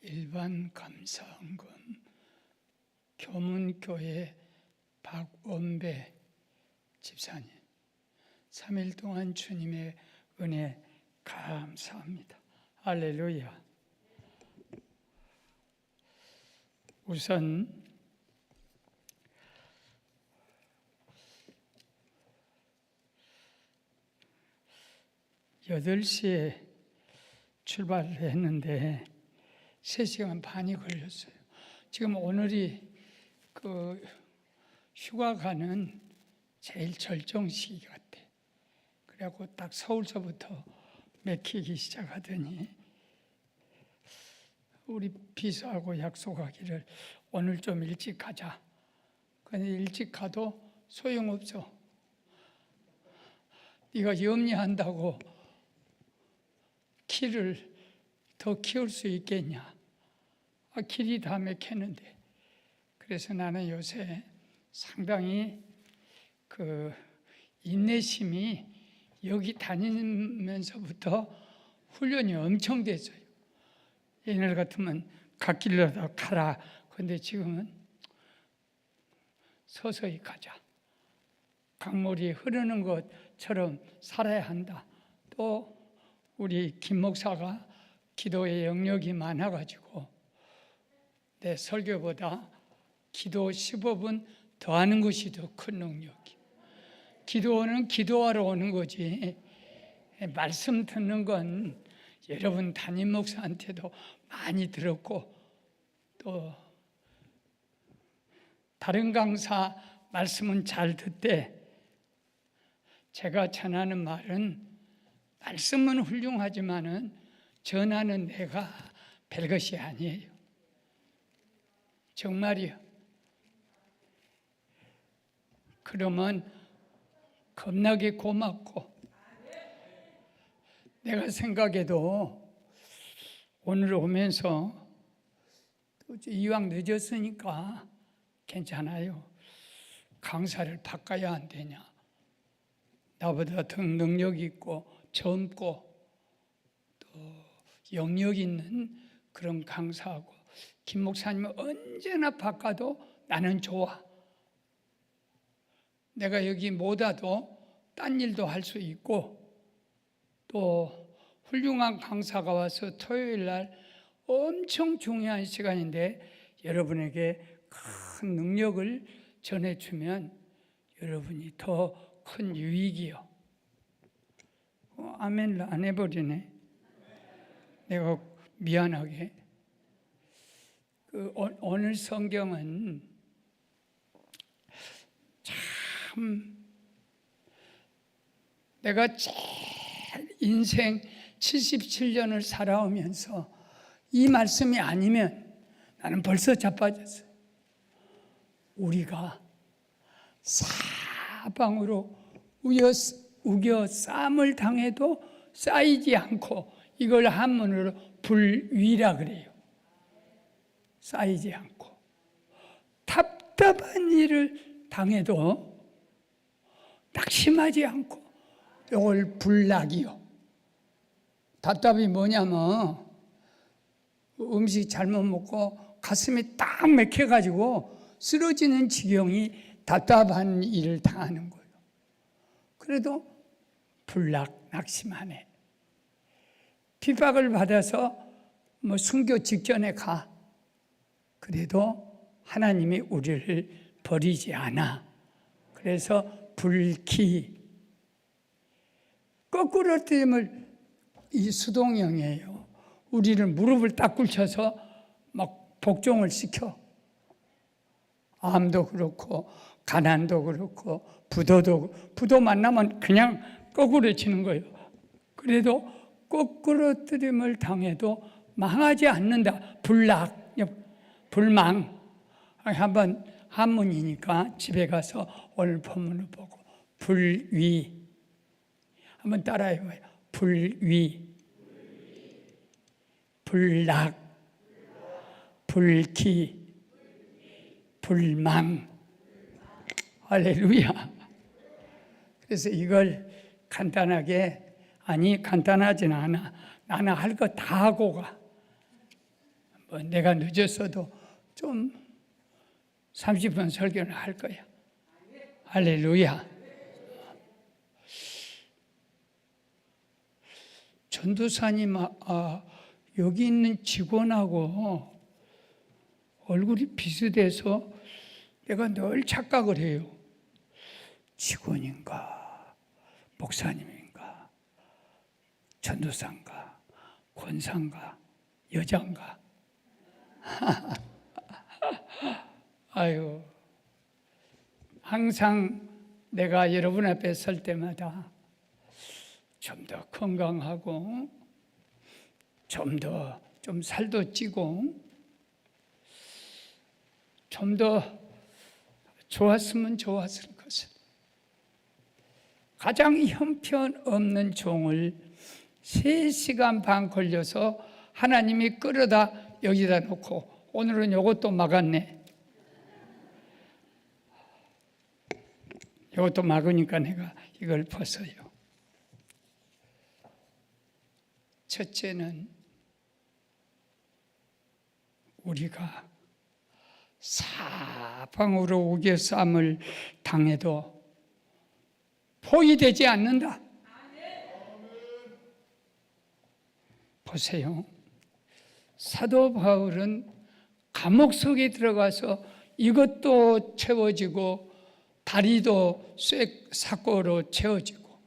일반 감사헌금 교문교회 박원배 집사님, 3일 동안 주님의 은혜 감사합니다. 할렐루야. 우선 여덟 시에 출발을 했는데 3시간 반이 걸렸어요. 지금 오늘이 그 휴가 가는 제일 절정 시기 같아. 그래갖고 딱 서울서부터 막히기 시작하더니 우리 비서하고 약속하기를 오늘 좀 일찍 가자. 근데 일찍 가도 소용없어. 네가 염려한다고 키를 더 키울 수 있겠냐? 길이 다 막혔는데. 그래서 나는 요새 상당히 그 인내심이 여기 다니면서부터 훈련이 엄청 됐어요. 옛날 같으면 갓길로다 가라. 근데 지금은 서서히 가자. 강물이 흐르는 것처럼 살아야 한다. 또 우리 김 목사가 기도의 영역이 많아가지고 내 설교보다 기도 15분 더 하는 것이 더 큰 능력이에요. 기도는 기도하러 오는 거지. 말씀 듣는 건 여러분 담임 목사한테도 많이 들었고 또 다른 강사 말씀은 잘 듣되 제가 전하는 말은 말씀은 훌륭하지만은 전하는 내가 별것이 아니에요. 정말이요. 그러면 겁나게 고맙고 내가 생각해도 오늘 오면서 이왕 늦었으니까 괜찮아요. 강사를 바꿔야 안 되냐. 나보다 더 능력 있고 젊고 또 영역 있는 그런 강사하고 김 목사님은 언제나 바꿔도 나는 좋아. 내가 여기 못 와도 딴 일도 할 수 있고 또 훌륭한 강사가 와서 토요일 날 엄청 중요한 시간인데 여러분에게 큰 능력을 전해주면 여러분이 더 큰 유익이요. 아멘을 안 해버리네. 내가 미안하게. 오늘 성경은 참 내가 제일 인생 77년을 살아오면서 이 말씀이 아니면 나는 벌써 자빠졌어요. 우리가 사방으로 우겨 싸움을 당해도 쌓이지 않고 이걸 한문으로 불위라 그래요. 쌓이지 않고 답답한 일을 당해도 낙심하지 않고 이걸 불락이요. 답답이 뭐냐면 음식 잘못 먹고 가슴이 딱 막혀가지고 쓰러지는 지경이 답답한 일을 당하는 거예요. 그래도 불락, 낙심하네. 핍박을 받아서 순교 직전에 가. 그래도 하나님이 우리를 버리지 않아. 그래서 불키. 거꾸로 뜨임을 이 수동형이에요. 우리를 무릎을 딱 꿇쳐서 막 복종을 시켜. 암도 그렇고 가난도 그렇고 부도 만나면 그냥 거꾸로 치는 거예요. 그래도 거꾸로 뜨림을 당해도 망하지 않는다. 불락, 불망. 한번 한문이니까 집에 가서 오늘 본문을 보고 불위 한번 따라해봐요. 불위, 불락, 불기, 불망. 할렐루야. 그래서 이걸 간단하게, 간단하진 않아. 나는 할 거 다 하고 가. 뭐 내가 늦었어도 좀 30분 설교는 할 거야. 할렐루야. 전도사님, 여기 있는 직원하고 얼굴이 비슷해서 내가 늘 착각을 해요. 직원인가, 목사님인가, 전도사인가, 권사인가, 여자인가. 아유, 항상 내가 여러분 앞에 설 때마다 좀 더 건강하고 좀 살도 찌고 좀 더 좋았으면 좋았을 것을, 가장 형편없는 종을 3시간 반 걸려서 하나님이 끌어다 여기다 놓고 오늘은 이것도 막았네. 이것도 막으니까 내가 이걸 벗어요. 첫째는 우리가 사방으로 우겨쌈을 당해도 포위되지 않는다. 보세요. 사도 바울은 감옥 속에 들어가서 이것도 채워지고 다리도 쇠사고로 채워지고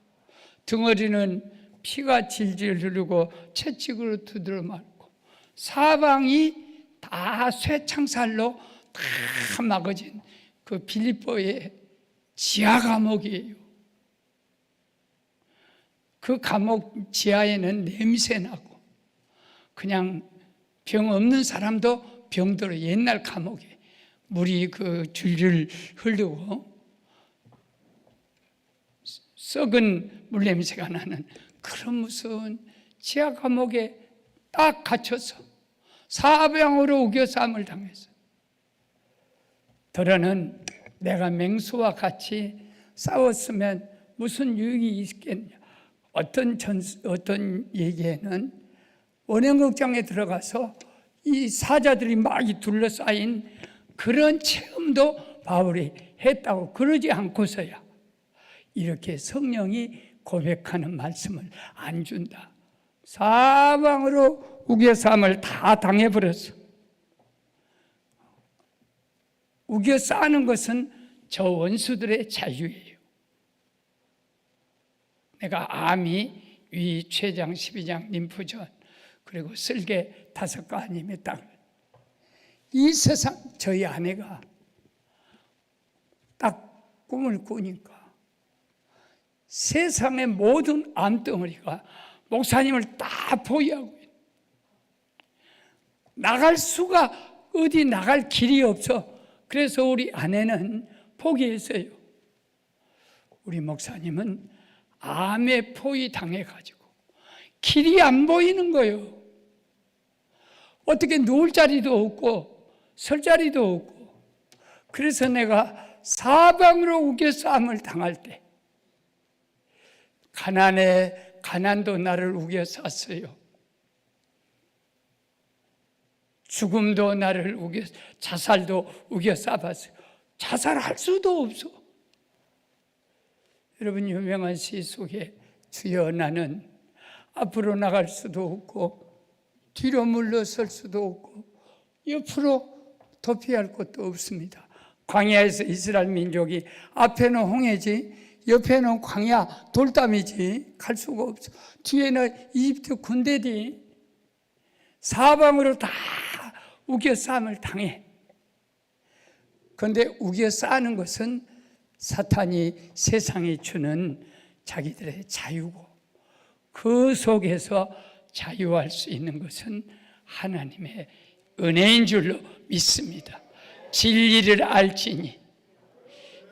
덩어리는 피가 질질 흐르고 채찍으로 두드려 맞고 사방이 다 쇠창살로 다 막아진 그 빌립보의 지하 감옥이에요. 그 감옥 지하에는 냄새나고 그냥 병 없는 사람도 병들어. 옛날 감옥에 물이 그 줄줄 흐르고 썩은 물냄새가 나는 그런 무서운 지하 감옥에 딱 갇혀서 사방으로 우겨쌈을 당했어. 더러는 내가 맹수와 같이 싸웠으면 무슨 유익이 있겠냐. 어떤 얘기에는 원형극장에 들어가서 이 사자들이 막 둘러싸인 그런 체험도 바울이 했다고. 그러지 않고서야 이렇게 성령이 고백하는 말씀을 안 준다. 사방으로 우겨쌈을 다 당해버렸어. 우겨싸는 것은 저 원수들의 자유예요. 내가 암이, 위, 췌장, 12장, 림프전, 그리고 쓸개 5가 아님의 땅을, 이 세상, 저희 아내가 딱 꿈을 꾸니까 세상의 모든 암덩어리가 목사님을 다 포위하고 있는, 나갈 수가, 어디 나갈 길이 없어. 그래서 우리 아내는 포기했어요. 우리 목사님은 암에 포위 당해가지고 길이 안 보이는 거예요. 어떻게 누울 자리도 없고 설 자리도 없고. 그래서 내가 사방으로 우겨쌈을 당할 때 가난도 나를 우겨쌌어요. 죽음도 나를 자살도 우겨싸봤어요. 자살할 수도 없어. 여러분, 유명한 시 속에 주여 나는 앞으로 나갈 수도 없고 뒤로 물러설 수도 없고 옆으로 도피할 것도 없습니다. 광야에서 이스라엘 민족이 앞에는 홍해지 옆에는 광야 돌담이지 갈 수가 없어. 뒤에는 이집트 군대들이 사방으로 다 우겨쌈을 당해. 그런데 우겨싸는 것은 사탄이 세상에 주는 자기들의 자유고, 그 속에서 자유할 수 있는 것은 하나님의 은혜인 줄로 믿습니다. 진리를 알지니,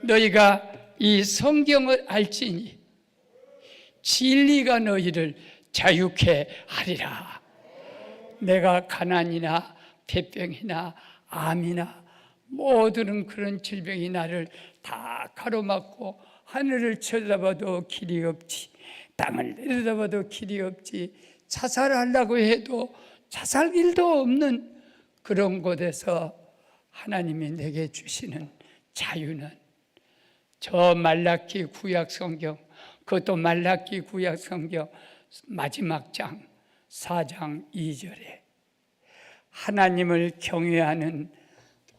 너희가 이 성경을 알지니 진리가 너희를 자유케 하리라. 내가 가난이나 폐병이나 암이나 모든 그런 질병이 나를 다 가로막고 하늘을 쳐다봐도 길이 없지, 땅을 내려다봐도 길이 없지, 자살하려고 해도 자살길도 없는 그런 곳에서 하나님이 내게 주시는 자유는 저 말라기 구약 성경, 그것도 말라기 구약 성경 마지막 장 4장 2절에 하나님을 경외하는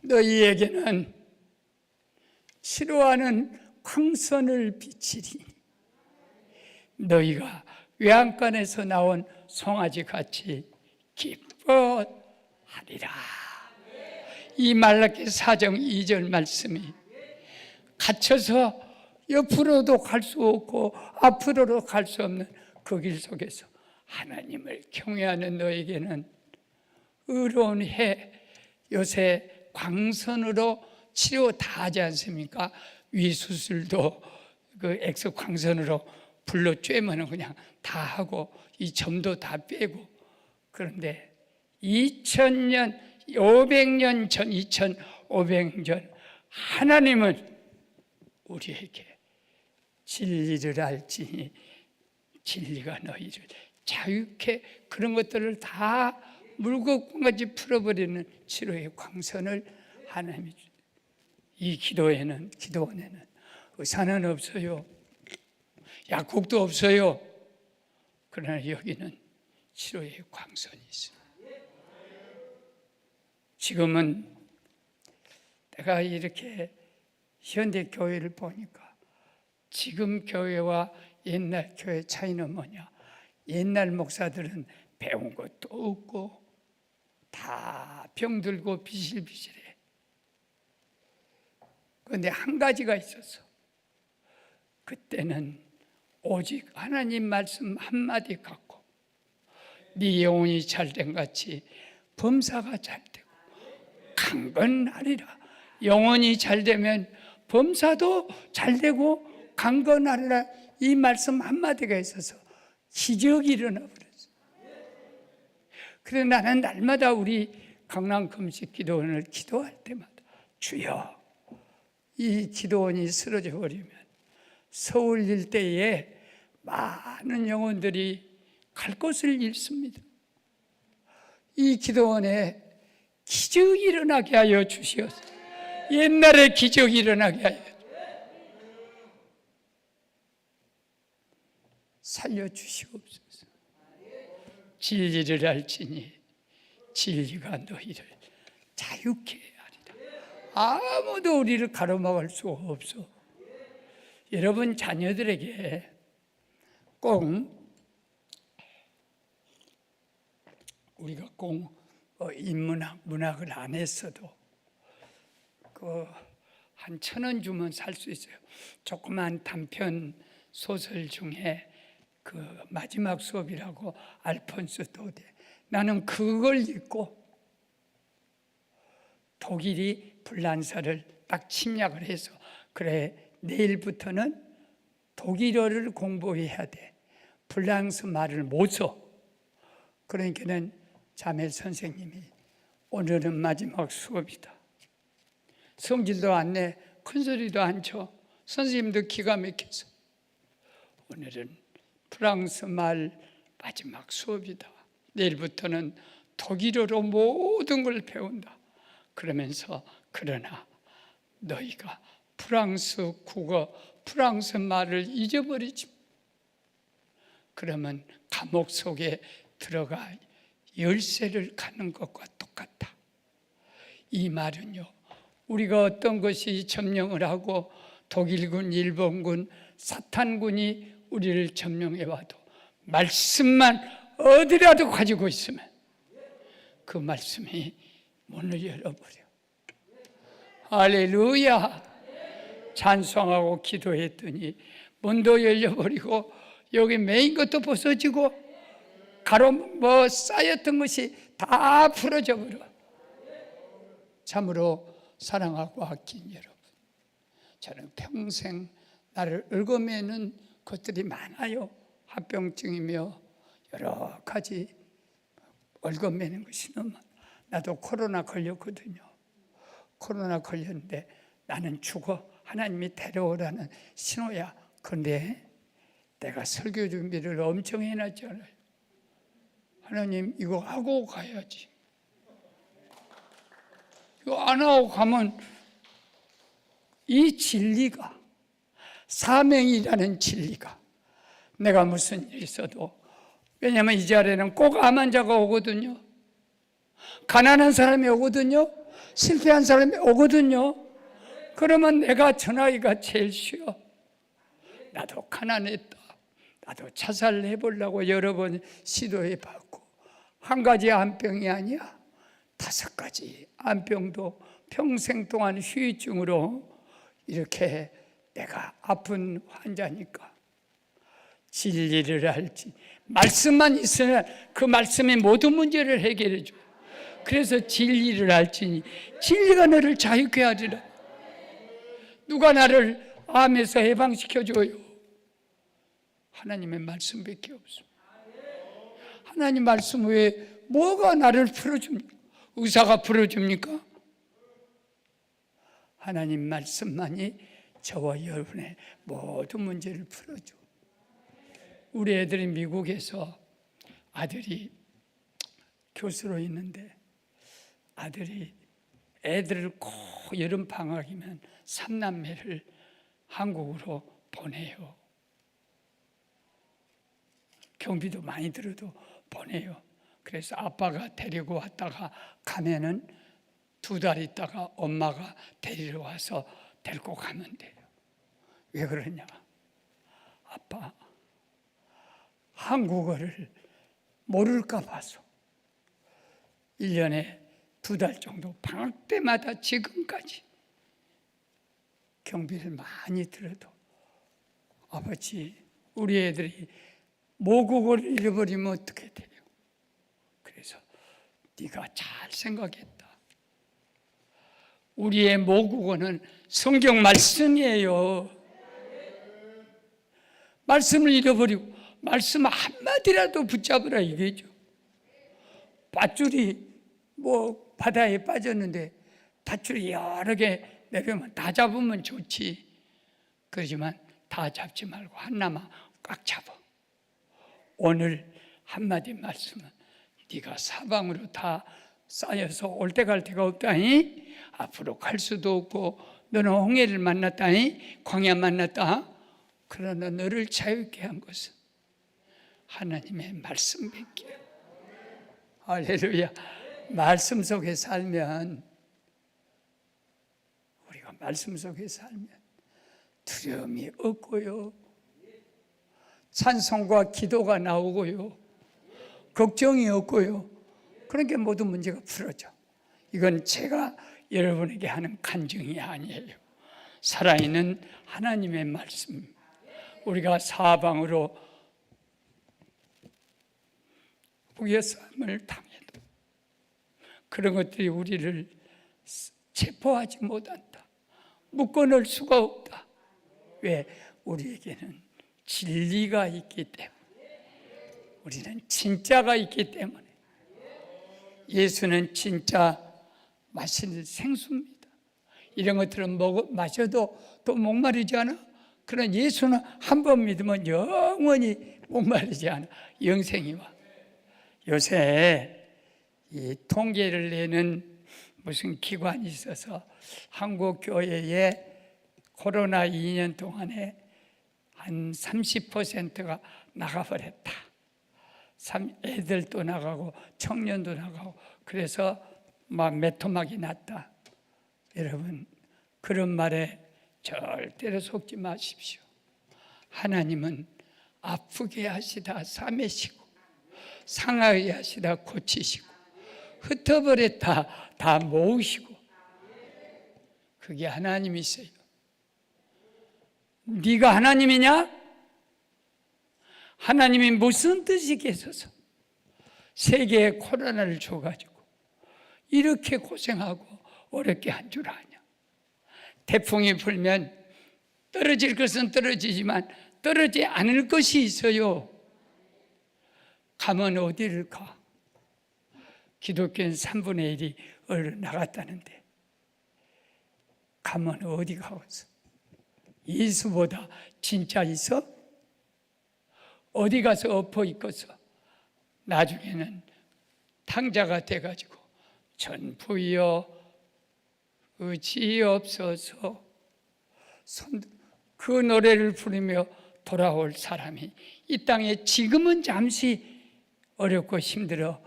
너희에게는 치료하는 광선을 비치리. 너희가 외양간에서 나온 송아지 같이 기뻐하리라. 이 말라기 4장 2절 말씀이 갇혀서 옆으로도 갈 수 없고 앞으로도 갈 수 없는 그 길 속에서 하나님을 경외하는 너에게는 의로운 해, 요새 광선으로 치료 다 하지 않습니까? 위수술도 그 엑스 광선으로 불로 쬐면 그냥 다 하고 이 점도 다 빼고. 그런데 2000년 500년 전 2500년 하나님은 우리에게 진리를 알지니 진리가 너희를 자유케, 그런 것들을 다 물고기까지 풀어버리는 치료의 광선을 하나님이 주세요. 이 기도원에는 의사는 없어요. 약국도 없어요. 그러나 여기는 치료의 광선이 있어요. 지금은 내가 이렇게 현대 교회를 보니까 지금 교회와 옛날 교회 차이는 뭐냐? 옛날 목사들은 배운 것도 없고 다 병들고 비실비실해. 그런데 한 가지가 있었어. 그때는 오직 하나님 말씀 한마디 갖고 네 영혼이 잘된 같이 범사가 잘되고 강건하리라. 영혼이 잘되면 범사도 잘되고 강건하리라. 이 말씀 한마디가 있어서 기적이 일어나 버렸어. 그래서 나는 날마다 우리 강남 금식 기도원을 기도할 때마다 주여, 이 기도원이 쓰러져 버리면 서울 일대에 많은 영혼들이 갈 곳을 잃습니다. 이 기도원에 기적이 일어나게 하여 주시옵소서. 옛날에 기적이 일어나게 하여 살려주시옵소서. 진리를 알지니 진리가 너희를 자유케 하리라. 아무도 우리를 가로막을 수 없어. 여러분 자녀들에게 꼭 우리가 꼭 인문학, 문학을 안 했어도 한 1,000원 주면 살 수 있어요. 조그만 단편 소설 중에 그 마지막 수업이라고 알폰스 도데, 나는 그걸 읽고 독일이 불란서를 딱 침략을 해서 그래 내일부터는 독일어를 공부해야 돼. 불란서 말을 못 써. 그러니까는 자매 선생님이 오늘은 마지막 수업이다. 성질도 안 내, 큰소리도 안 쳐. 선생님도 기가 막혀서 오늘은 프랑스 말 마지막 수업이다. 내일부터는 독일어로 모든 걸 배운다. 그러면서 그러나 너희가 프랑스 국어, 프랑스 말을 잊어버리지. 그러면 감옥 속에 들어가 열쇠를 가는 것과 똑같다. 이 말은요, 우리가 어떤 것이 점령을 하고 독일군, 일본군, 사탄군이 우리를 점령해 와도 말씀만 어디라도 가지고 있으면 그 말씀이 문을 열어버려. 할렐루야. 찬송하고 기도했더니 문도 열려버리고 여기 메인 것도 벗어지고 가로 쌓였던 것이 다 풀어져 버려. 참으로 사랑하고 아낀 여러분, 저는 평생 나를 얽어매는 것들이 많아요. 합병증이며 여러 가지 얽어매는 것이 너무 많아. 나도 코로나 걸렸거든요. 코로나 걸렸는데 나는 죽어. 하나님이 데려오라는 신호야. 그런데 내가 설교 준비를 엄청 해놨잖아요. 하나님 이거 하고 가야지. 이거 안 하고 가면 이 진리가, 사명이라는 진리가, 내가 무슨 일 있어도, 왜냐하면 이 자리에는 꼭 암 환자가 오거든요. 가난한 사람이 오거든요. 실패한 사람이 오거든요. 그러면 내가 전하기가 제일 쉬워. 나도 가난했다. 나도 자살을 해보려고 여러 번 시도해봤고, 한 가지 암병이 아니야. 5가지 암병도 평생 동안 후유증으로 이렇게 내가 아픈 환자니까 진리를 알지. 말씀만 있으면 그 말씀이 모든 문제를 해결해 줘. 그래서 진리를 알지니 진리가 너를 자유케 하리라. 누가 나를 암에서 해방시켜줘요? 하나님의 말씀밖에 없습니다. 하나님 말씀 외에 뭐가 나를 풀어줍니까? 의사가 풀어줍니까? 하나님 말씀만이 저와 여러분의 모든 문제를 풀어줘. 우리 애들이 미국에서, 아들이 교수로 있는데, 아들이 애들을 꼭 여름 방학이면 3남매를 한국으로 보내요. 경비도 많이 들어도 보내요. 그래서 아빠가 데리고 왔다가 가면은 2달 있다가 엄마가 데리러 와서 데리고 가면 돼요. 왜 그러냐? 아빠, 한국어를 모를까 봐서 1년에 2달 정도 방학 때마다 지금까지 경비를 많이 들어도, 아버지, 우리 애들이 모국어를 잃어버리면 어떻게 돼요? 그래서 네가 잘 생각했다. 우리의 모국어는 성경 말씀이에요. 말씀을 잃어버리고 말씀 한마디라도 붙잡으라 이거죠. 밧줄이 바다에 빠졌는데 밧줄이 여러 개 내려오면 다 잡으면 좋지. 그러지만 다 잡지 말고 하나만 꽉 잡아. 오늘 한마디 말씀은 네가 사방으로 다 쌓여서 올 때 갈 데가 없다니, 앞으로 갈 수도 없고, 너는 홍해를 만났다니, 광야 만났다. 그러나 너를 자유케 한 것은 하나님의 말씀밖에. 할렐루야. 말씀 속에 살면, 우리가 말씀 속에 살면 두려움이 없고요, 찬송과 기도가 나오고요, 걱정이 없고요. 그러니까 모든 문제가 풀어져. 이건 제가 여러분에게 하는 간증이 아니에요. 살아있는 하나님의 말씀. 우리가 사방으로 부여싸움을 당해도 그런 것들이 우리를 체포하지 못한다. 묶어놓을 수가 없다. 왜? 우리에게는 진리가 있기 때문에. 우리는 진짜가 있기 때문에. 예수는 진짜 마실 생수입니다. 이런 것들은 마셔도 또 목마르지 않아? 그런 예수는 한 번 믿으면 영원히 목마르지 않아. 영생이 와. 요새 이 통계를 내는 무슨 기관이 있어서 한국 교회에 코로나 2년 동안에 한 30%가 나가버렸다. 애들도 나가고 청년도 나가고, 그래서 막 메토막이 났다. 여러분, 그런 말에 절대로 속지 마십시오. 하나님은 아프게 하시다 싸매시고, 상하게 하시다 고치시고, 흩어버렸다 다 모으시고, 그게 하나님이세요. 네가 하나님이냐? 하나님이 무슨 뜻이 계셔서 세계에 코로나를 줘가지고 이렇게 고생하고 어렵게 한 줄 아냐? 태풍이 불면 떨어질 것은 떨어지지만 떨어지지 않을 것이 있어요. 가면 어디를 가? 기독교는 3분의 1이 얼어 나갔다는데 가면 어디 가겠어? 예수보다 진짜 있어? 어디 가서 엎어 있겠어? 나중에는 탕자가 돼가지고 전부여 의지없어서 그 노래를 부르며 돌아올 사람이 이 땅에 지금은 잠시 어렵고 힘들어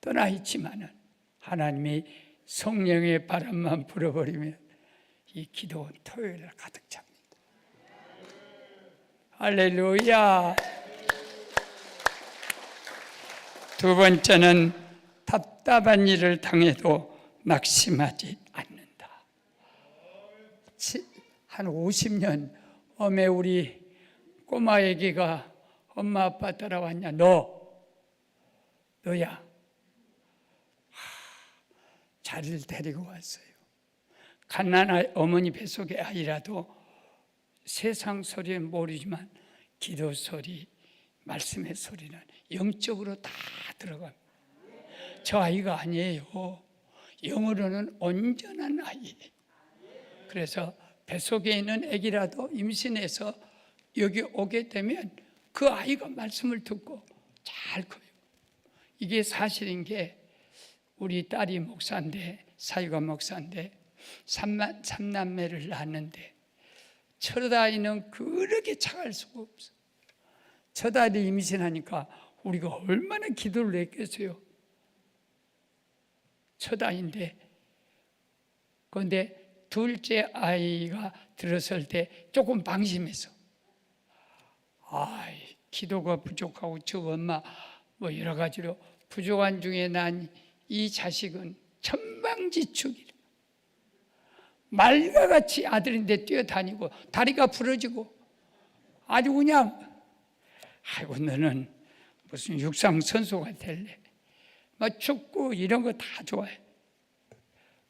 떠나 있지만은 하나님이 성령의 바람만 불어버리면 이 기도원 토요일을 가득 찹니다. 할렐루야. 두 번째는 답답한 일을 당해도 낙심하지 않는다. 한 50년 엄에 우리 꼬마 애기가 엄마 아빠 따라왔냐? 너야. 자리를 데리고 왔어요. 갓난 어머니 뱃속의 아이라도 세상 소리는 모르지만 기도 소리, 말씀의 소리는 영적으로 다 들어갑니다. 저 아이가 아니에요. 영으로는 온전한 아이. 그래서 뱃속에 있는 아기라도 임신해서 여기 오게 되면 그 아이가 말씀을 듣고 잘 커요. 이게 사실인 게 우리 딸이 목사인데, 사위가 목사인데 삼남매를 낳았는데 첫 아이는 그렇게 착할 수가 없어. 첫 아이 임신하니까 우리가 얼마나 기도를 했겠어요. 첫 아이인데, 그런데 둘째 아이가 들었을 때 조금 방심했어. 기도가 부족하고 저 엄마 뭐 여러 가지로 부족한 중에 난 이 자식은 천방지축이라. 말과 같이 아들인데 뛰어다니고 다리가 부러지고 아주 그냥 너는 무슨 육상 선수가 될래. 축구 이런 거 다 좋아해.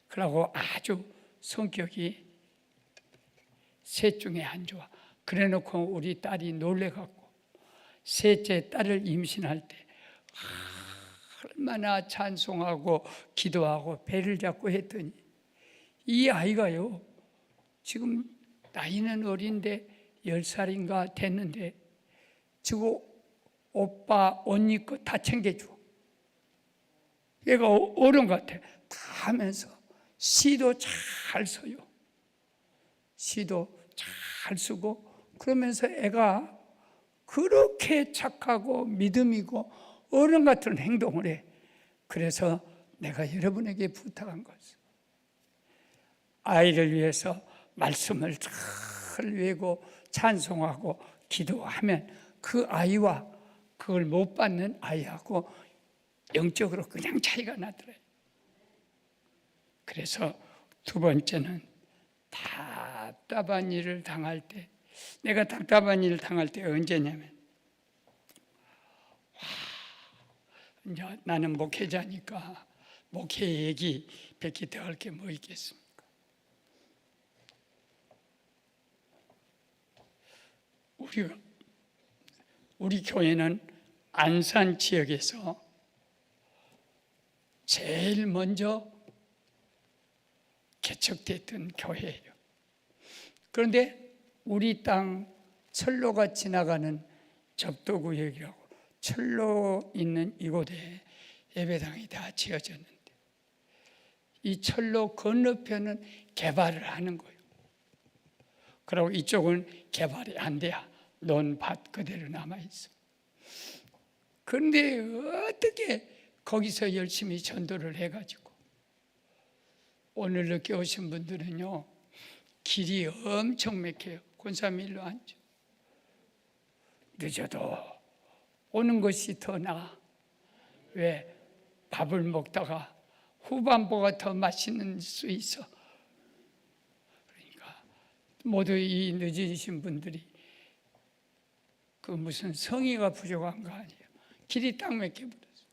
그러고 아주 성격이 셋 중에 안 좋아. 그래놓고 우리 딸이 놀래갖고 셋째 딸을 임신할 때 얼마나 찬송하고 기도하고 배를 잡고 했더니 이 아이가요, 지금 나이는 어린데 10살인가 됐는데 지금 오빠 언니 거 다 챙겨줘. 얘가 어른 같아. 다 하면서 시도 잘 써요. 시도 잘 쓰고 그러면서 애가 그렇게 착하고 믿음이고 어른 같은 행동을 해. 그래서 내가 여러분에게 부탁한 것은 아이를 위해서 말씀을 잘 외우고 찬송하고 기도하면 그 아이와 그걸 못 받는 아이하고 영적으로 그냥 차이가 나더래요. 그래서 두 번째는 답답한 일을 당할 때, 내가 답답한 일을 당할 때 언제냐면, 이제 나는 목회자니까 목회 얘기 밖에 더 할 게 뭐 있겠습니까? 우리 교회는 안산 지역에서 제일 먼저 개척됐던 교회예요. 그런데 우리 땅 철로가 지나가는 적도구역이라고 철로 있는 이곳에 예배당이 다 지어졌는데 이 철로 건너편은 개발을 하는 거예요. 그리고 이쪽은 개발이 안 돼야 논밭 그대로 남아있어. 그런데 어떻게 거기서 열심히 전도를 해가지고 오늘 늦게 오신 분들은요, 길이 엄청 막혀요. 권사밀로 앉죠. 늦어도 오는 것이 더 나아. 왜? 밥을 먹다가 후반부가 더 맛있는 수 있어. 그러니까 모두 이 늦으신 분들이 그 무슨 성의가 부족한 거 아니에요. 길이 딱 막혀버렸어.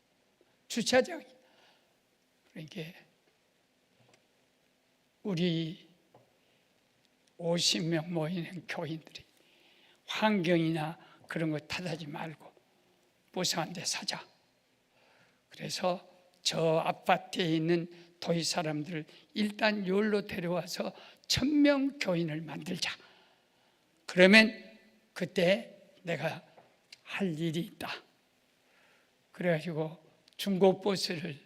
주차장이. 그러니까 우리 50명 모이는 교인들이 환경이나 그런 거 탓하지 말고 부서한 데 사자. 그래서 저 아파트에 있는 도시 사람들을 일단 여기로 데려와서 1000명 교인을 만들자. 그러면 그때 내가 할 일이 있다. 그래가지고 중고버스를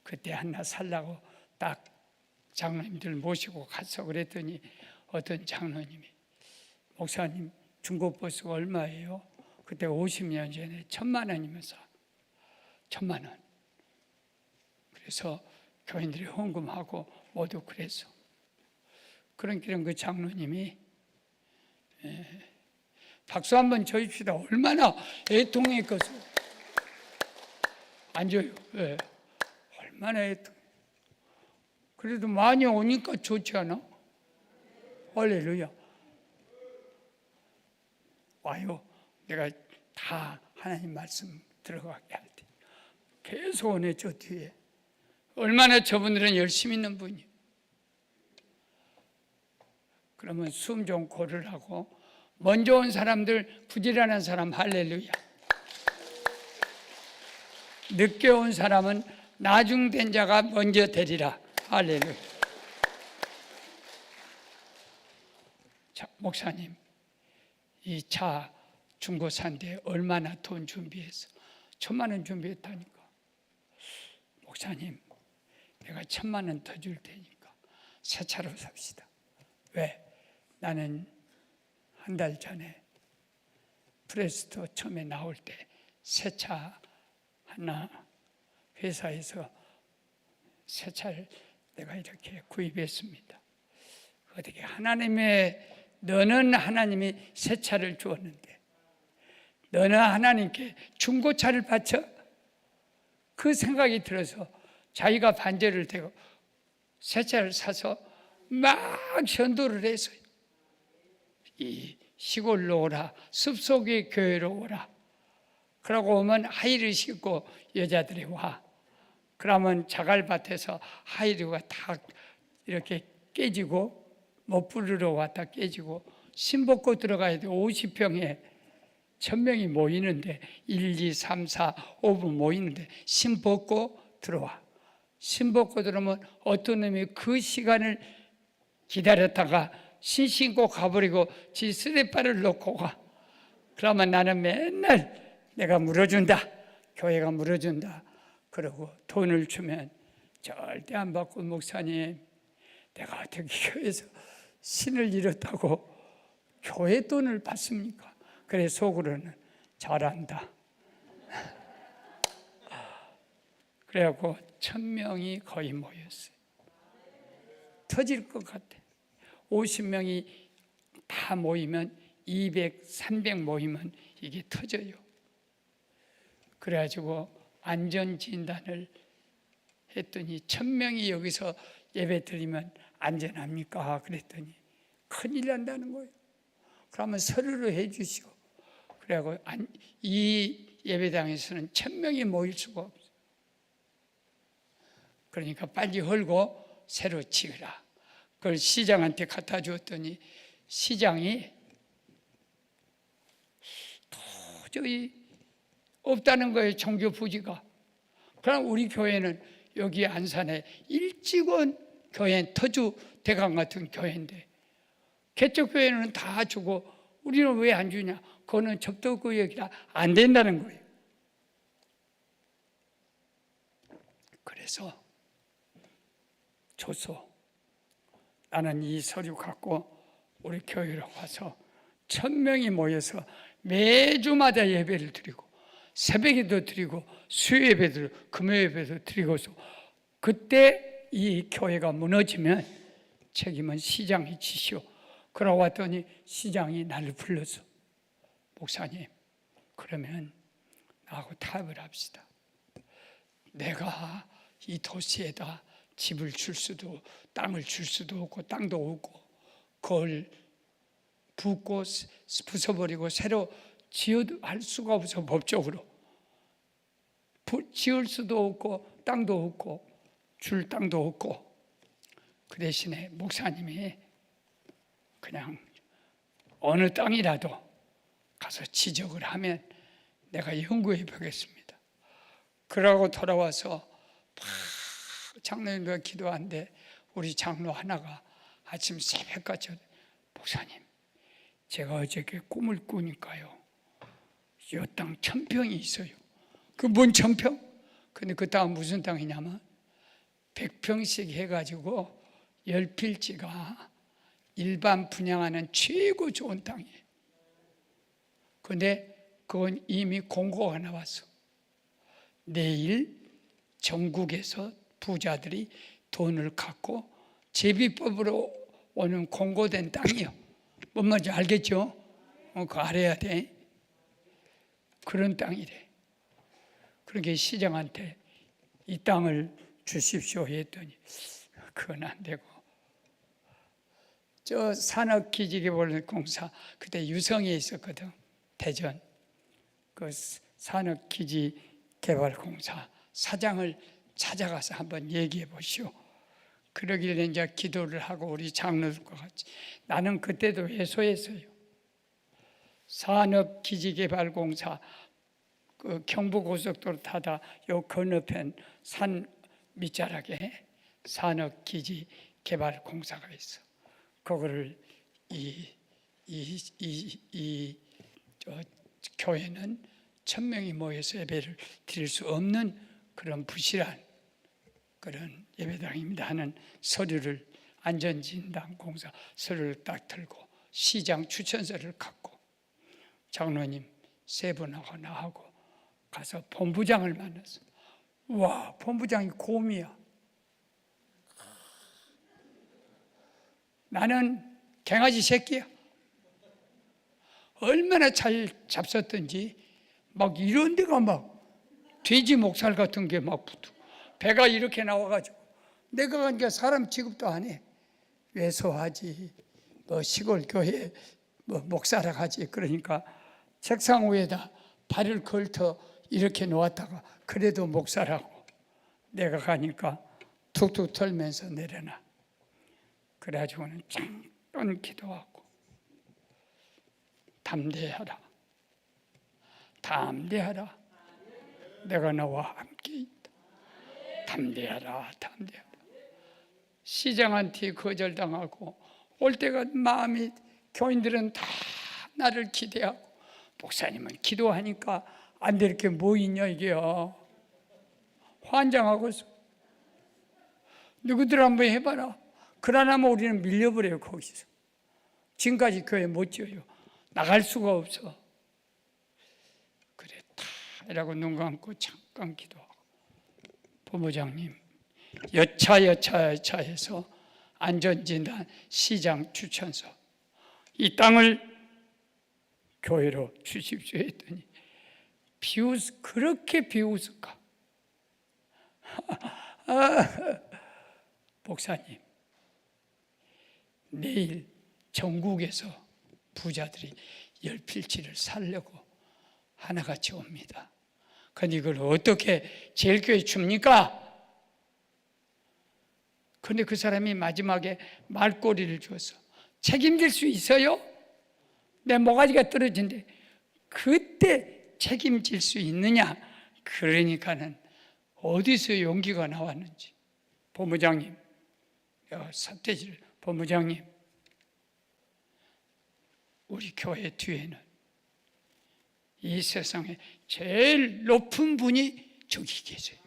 그때 하나 살라고 딱 장로님들 모시고 가서 그랬더니 어떤 장로님이 목사님 중고버스가 얼마예요? 그때 50년 전에 1,000만 원이면서 1,000만 원. 그래서 교인들이 헌금하고 모두 그랬어. 그러니까 그 장로님이 박수 한번 쳐줍시다. 얼마나 애통했겠어. 앉아요. 네. 얼마나 애통. 그래도 많이 오니까 좋지 않아? 할렐루야. 와요. 내가 다 하나님 말씀 들어가게 할 때 계속 오네. 저 뒤에 얼마나 저분들은 열심히 있는 분이. 그러면 숨 좀 고르라고 먼저 온 사람들, 부지런한 사람 할렐루야. 늦게 온 사람은 나중된 자가 먼저 되리라. 할렐루야. 자, 목사님 이 차 중고 산데 얼마나 돈 준비했어? 1,000만 원 준비했다니까. 목사님 내가 1,000만 원 더 줄 테니까 새 차로 삽시다. 왜? 나는 한 달 전에 프레스토 처음에 나올 때 새 차 하나 회사에서 새 차를 내가 이렇게 구입했습니다. 어떻게 너는 하나님이 새 차를 주었는데 너는 하나님께 중고차를 바쳐? 그 생각이 들어서 자기가 반제를 대고 새 차를 사서 막 전도를 했어요. 이 시골로 오라, 숲속의 교회로 오라. 그러고 오면 하이를 신고 여자들이 와. 그러면 자갈밭에서 하이류가 다 이렇게 깨지고 못 부르러 왔다 깨지고 심 벗고 들어가야 돼. 50평에 1,000명이 모이는데 1, 2, 3, 4, 5분 모이는데 심 벗고 들어와. 심 벗고 들어오면 어떤 놈이 그 시간을 기다렸다가 신 신고 가버리고 지 쓰레빠를 놓고 가. 그러면 나는 맨날 내가 물어준다. 교회가 물어준다. 그러고 돈을 주면 절대 안 받고 목사님 내가 어떻게 교회에서 신을 잃었다고 교회 돈을 받습니까? 그래 속으로는 잘한다. 그래갖고 1,000명이 거의 모였어요. 터질 것 같아. 50명이 다 모이면 200, 300 모이면 이게 터져요. 그래가지고 안전진단을 했더니 1,000명이 여기서 예배 드리면 안전합니까? 그랬더니 큰일 난다는 거예요. 그러면 서류로 해주시오. 그래갖고 이 예배당에서는 1,000명이 모일 수가 없어요. 그러니까 빨리 헐고 새로 지으라. 그걸 시장한테 갖다 주었더니 시장이 도저히 없다는 거예요. 종교 부지가. 그럼 우리 교회는 여기 안산에 일찍 온 교회, 터주 대강 같은 교회인데 개척교회는 다 주고 우리는 왜 안 주냐? 그거는 접도구역이라 안 된다는 거예요. 그래서 줬어. 나는 이 서류 갖고 우리 교회로 와서 1,000명이 모여서 매주마다 예배를 드리고 새벽에도 드리고 수요예배도 금요예배도 드리고서 그때 이 교회가 무너지면 책임은 시장이 지시오. 그러고 왔더니 시장이 나를 불렀어. 목사님 그러면 나하고 타협을 합시다. 내가 이 도시에다 집을 줄 수도 땅을 줄 수도 없고 땅도 없고 그걸 붓고 부숴버리고 새로 지어도 할 수가 없어. 법적으로 지을 수도 없고 땅도 없고 줄 땅도 없고 그 대신에 목사님이 그냥 어느 땅이라도 가서 지적을 하면 내가 연구해 보겠습니다. 그러고 돌아와서 장로님과 기도하는데 우리 장로 하나가 아침 새벽까지 목사님 제가 어저께 꿈을 꾸니까요 이 땅 1,000평이 있어요. 그 뭔 1,000평? 근데 그 땅은 무슨 땅이냐면 100평씩 해가지고 열필지가 일반 분양하는 최고 좋은 땅이에요. 그런데 그건 이미 공고가 나왔어. 내일 전국에서 부자들이 돈을 갖고 제비법으로 오는 공고된 땅이요. 뭔 말인지 알겠죠? 그거 알아야 돼. 그런 땅이래. 그러게 시장한테 이 땅을 주십시오 했더니 그건 안 되고, 저 산업기지개발공사 그때 유성에 있었거든. 대전 그 산업기지개발공사 사장을 찾아가서 한번 얘기해 보시오. 그러길래 이제 기도를 하고 우리 장로들과 같이, 나는 그때도 회소했어요. 산업기지개발공사 그 경부고속도로 타다 요 건너편 산 밑자락에 산업기지개발공사가 있어. 그거를 저 교회는 1000명이 모여서 예배를 드릴 수 없는 그런 부실한 그런 예배당입니다 하는 서류를, 안전진단 공사 서류를 딱 들고 시장 추천서를 갖고 장로님 세 분하고 나하고 가서 본부장을 만났어. 와, 본부장이 곰이야. 나는 갱아지 새끼야. 얼마나 잘 잡섰던지 막 이런 데가 막 돼지 목살 같은 게 막 붙고 배가 이렇게 나와가지고, 내가 그러니까 사람 취급도 안 해. 외소하지, 뭐 시골 교회 뭐 목사라 하지. 그러니까 책상 위에다 발을 걸터 이렇게 놓았다가 그래도 목사라고. 내가 가니까 툭툭 털면서 내려놔. 그래가지고는 잠깐 기도하고, 담대하라, 담대하라, 내가 너와 함께 있다. 담대하라, 담대하라. 시장한테 거절당하고 올 때가 마음이, 교인들은 다 나를 기대하고, 목사님은 기도하니까 안 될 게 뭐 있냐 이게요. 환장하고서 누구들 한번 해봐라. 그러나면 우리는 밀려버려요. 거기서 지금까지 교회 못 지어요. 나갈 수가 없어. 그래 다 이라고 눈 감고 잠깐 기도하고, 본부장님 여차해서 안전진단 시장 추천서 이 땅을 교회로 주십시오 했더니 그렇게 비웃을까? 목사님, 내일 전국에서 부자들이 열필지를 사려고 하나같이 옵니다. 그런데 이걸 어떻게 제일교회 줍니까? 그런데 그 사람이 마지막에 말꼬리를 주어서, 책임질 수 있어요? 내 모가지가 떨어진데 그때 책임질 수 있느냐? 그러니까는 어디서 용기가 나왔는지. 본부장님, 서태지 본부장님, 우리 교회 뒤에는 이 세상에 제일 높은 분이 저기 계세요.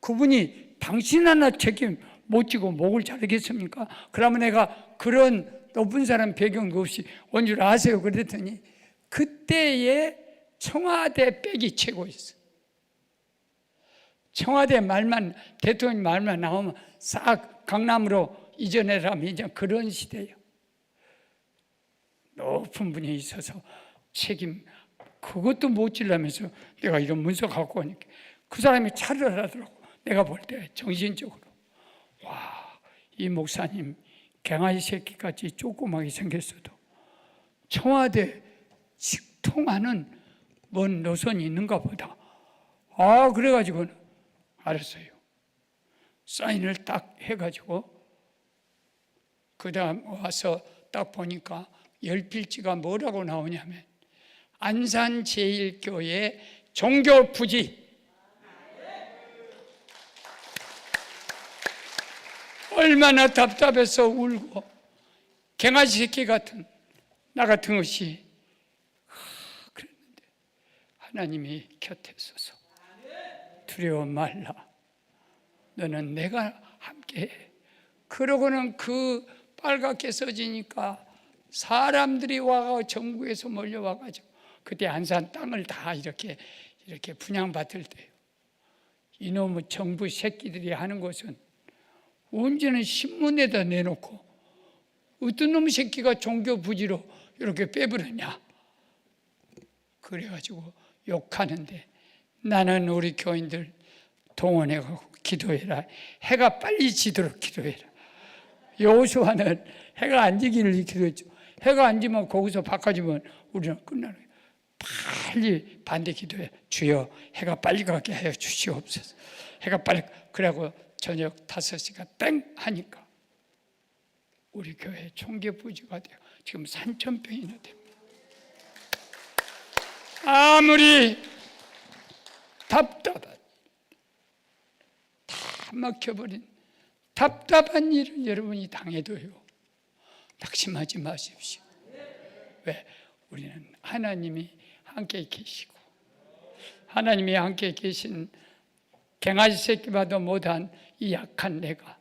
그분이 당신 하나 책임 못 지고 목을 자르겠습니까? 그러면 내가 그런 높은 사람 배경도 없이 온 줄 아세요? 그랬더니 그때의 청와대 백이 최고였어. 청와대 말만, 대통령 말만 나오면 싹 강남으로 이전해라면 이제 그런 시대예요. 높은 분이 있어서 책임 그것도 못 지려면서 내가 이런 문서 갖고 오니까 그 사람이 차를 하더라고. 내가 볼 때 정신적으로, 와, 이 목사님 갱아지 새끼같이 조그맣게 생겼어도 청와대 직통하는 뭔 노선이 있는가 보다. 그래가지고 알았어요. 사인을 딱 해가지고 그 다음 와서 딱 보니까 열필지가 뭐라고 나오냐면 안산제일교회 종교부지. 얼마나 답답해서 울고, 갱아지 새끼 같은 나 같은 것이 그랬는데 하나님이 곁에 서서 두려워 말라, 너는 내가 함께해. 그러고는 그 빨갛게 써지니까 사람들이 와가 전국에서 몰려와가지고 그때 안산 땅을 다 이렇게 분양받을 때요. 이놈의 정부 새끼들이 하는 것은 언제는 신문에다 내놓고 어떤 놈의 새끼가 종교 부지로 이렇게 빼버렸냐. 그래가지고 욕하는데 나는 우리 교인들 동원해가고 기도해라. 해가 빨리 지도록 기도해라. 여호수아는 해가 안 지기를 기도했죠. 해가 안 지면 거기서 바꿔주면 우리는 끝나는 거예요. 빨리 반대 기도해. 주여 해가 빨리 가게 하여 주시옵소서. 해가 빨리. 그러고 저녁 5시가 땡 하니까 우리 교회 총계 부지가 돼요. 지금 3,000평이나 됩니다. 아무리 답답한 다 막혀버린 답답한 일을 여러분이 당해도요, 낙심하지 마십시오. 왜? 우리는 하나님이 함께 계시고, 하나님이 함께 계신 갱아지 새끼봐도 못한 이 약한 내가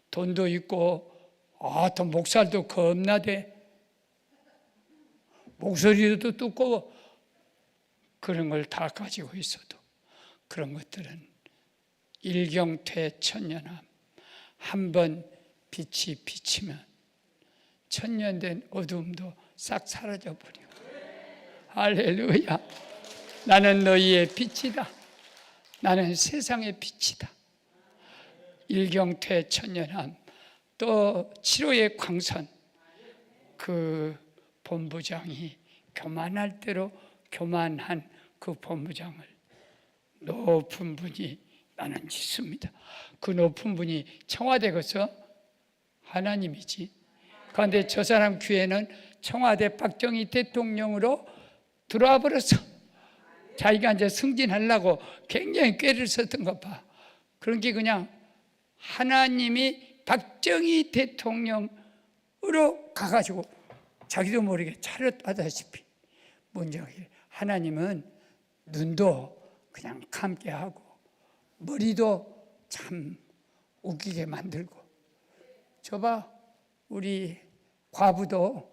돈도 있고 또 목살도 겁나대, 목소리도 두꺼워, 그런 걸 다 가지고 있어도 그런 것들은 일경퇴 천년함, 한번 빛이 비치면 천년된 어둠도 싹 사라져 버려. 할렐루야. 나는 너희의 빛이다. 나는 세상의 빛이다. 일경퇴 천년함. 또 7호의 광선, 그 본부장이 교만할 대로 교만한 그 본부장을 높은 분이 나는 짓습니다. 그 높은 분이 청와대 가서 하나님이지. 그런데 저 사람 귀에는 청와대 박정희 대통령으로 들어와 버렸어. 자기가 이제 승진하려고 굉장히 꾀를 썼던 것 봐. 그런 게 그냥 하나님이 박정희 대통령으로 가가지고 자기도 모르게 차렷하다시피 뭔지 하나님은 눈도 그냥 감게 하고 머리도 참 웃기게 만들고. 저봐, 우리 과부도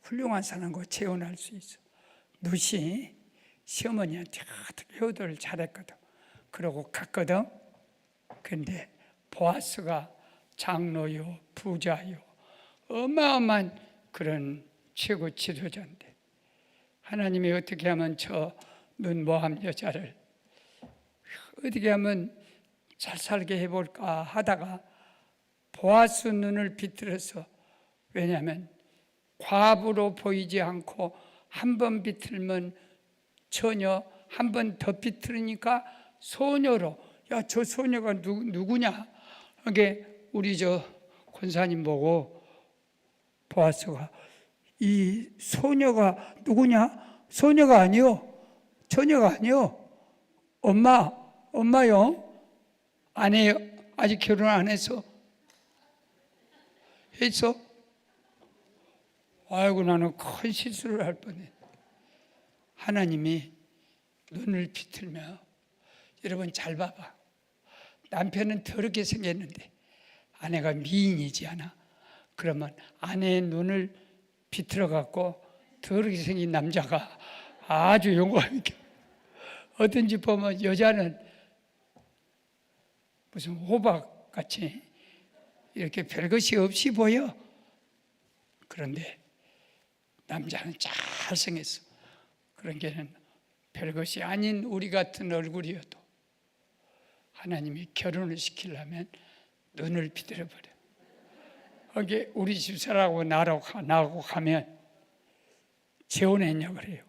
훌륭한 사람과 재혼할 수 있어. 누시 시어머니한테 효도를 잘했거든. 그러고 갔거든. 근데 보아스가 장로요, 부자요, 어마어마한 그런 최고 지도자인데 하나님이 어떻게 하면 저 눈모함 여자를 어떻게 하면 잘 살게 해볼까 하다가 보아스 눈을 비틀어서, 왜냐하면 과부로 보이지 않고 한 번 비틀면 처녀, 한 번 더 비틀으니까 소녀로, 야, 저 소녀가 누구냐? 그게 우리 저 권사님 보고 보아스가 이 소녀가 누구냐? 소녀가 아니요, 처녀가 아니요, 엄마요. 아내요. 아직 결혼 안 했어. 했어? 아이고, 나는 큰 실수를 할 뻔해. 하나님이 눈을 비틀며, 여러분 잘 봐봐. 남편은 더럽게 생겼는데 아내가 미인이지 않아? 그러면 아내의 눈을 비틀어 갖고 더럽게 생긴 남자가 아주 용감 있게, 어떤지 보면 여자는 무슨 호박같이 이렇게 별것이 없이 보여. 그런데 남자는 잘생겼어. 그런 게는 별것이 아닌 우리 같은 얼굴이어도 하나님이 결혼을 시키려면 눈을 비틀어버려. 거기에 우리 집사라고 나하고 가면 재혼했냐 그래요.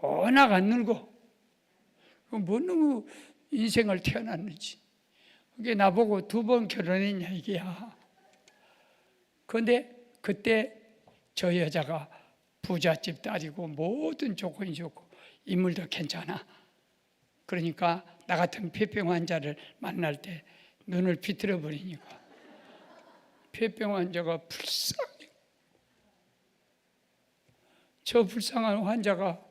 워낙 안 늙어. 뭐 너무 인생을 태어났는지. 그게 나보고 2번 결혼했냐 이게야. 그런데 그때 저 여자가 부잣집 딸이고 모든 조건이 좋고 인물도 괜찮아. 그러니까 나 같은 폐병 환자를 만날 때 눈을 비틀어 버리니까 폐병 환자가 불쌍해. 저 불쌍한 환자가